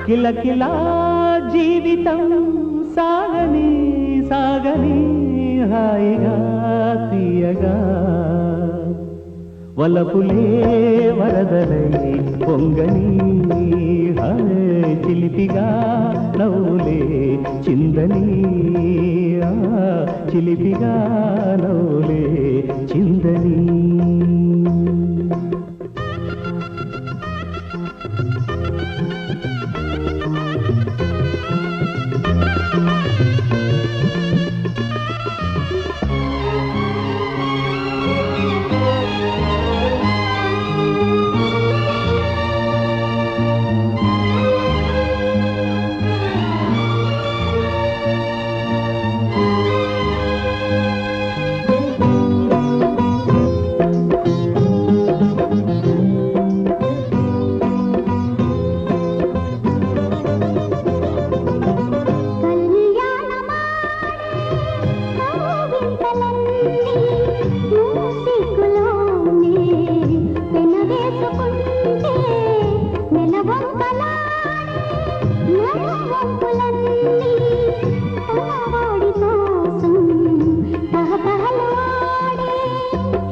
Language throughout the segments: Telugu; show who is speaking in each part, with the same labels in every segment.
Speaker 1: కిలకిలా జీవితం సాగని సాగని హాయిగా తీయగా వలపులే వరదలై పొంగని చిలిపిగా నవ్వులే చిందని చిలిపిగా నవ్వులే చిందని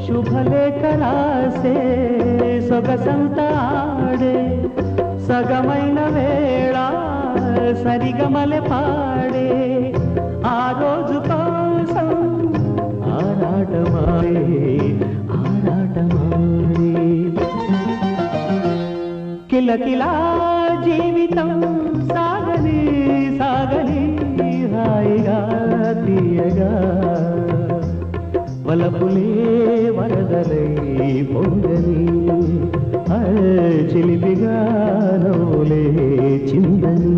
Speaker 1: శుభలేఖ రాసే సొగసంత ఆడే సగమైన వేళ సరిగమలె పాడే ఆ రోజు కోసం ఆరాటమాడే కిలకిలా జీవితం సాగని సాగని హాయిగా తీయగా వలపులే వరదలై పొంగని చిలిపిగా నవ్వులే చిందని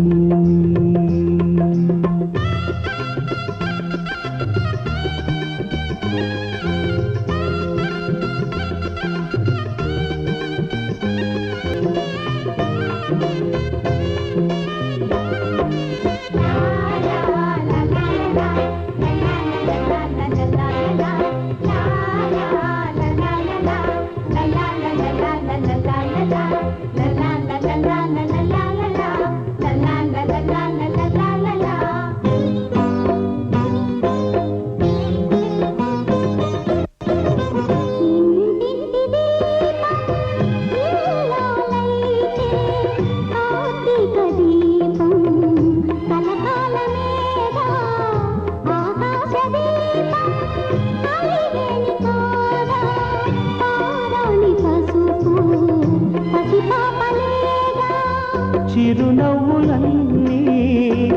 Speaker 1: చిరునవ్వులన్నీ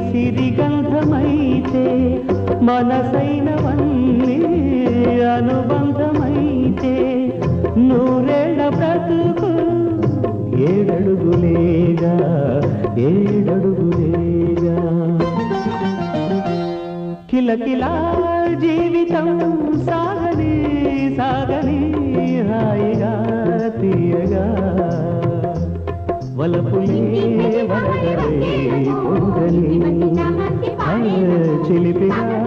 Speaker 1: సిరిగంధమైతే మనసైనవన్నీ అనుబంధమైతే నూరేళ్ల బ్రతుకు ఏడడుగులేగా కిలకిలా జీవితం సాగని సాగని హాయిగా తీయగా వలపులే వరదలై పొంగని చిలిపిగా